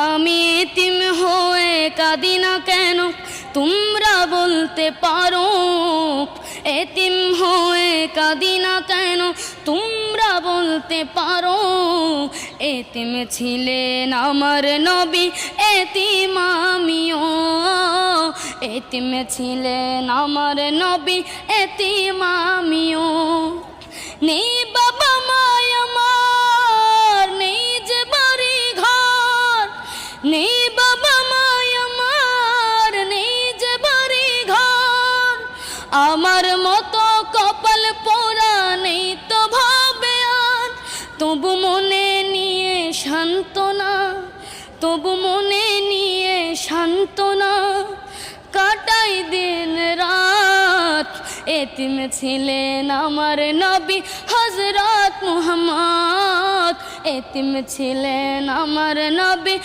আমি এতিম হয়ে কাঁদি না কেন তোমরা বলতে পারো, এতিম হয়ে কাঁদি না কেন তোমরা বলতে পারো। এতিম ছিলেন আমার নবী, এতিম আমিও। এতিম ছিলেন আমার নবী, এতিম আমিও। নেই বাবা মায় আমার, নেই যে বাড়ি ঘর, নেই বাবা মায় আমার, নেই যে বাড়ি ঘর। আমার মতো কপাল পোড়া নেই তো ভাবে আর, তবু মনে নিয়ে সান্ত্বনা, তবু মনে নিয়ে সান্ত্বনা কাটাই দিন রাত। এতিম ছিলেন আমার নবী হযরত মুহাম্মদ, এতিম ছিলেন আমার নবী।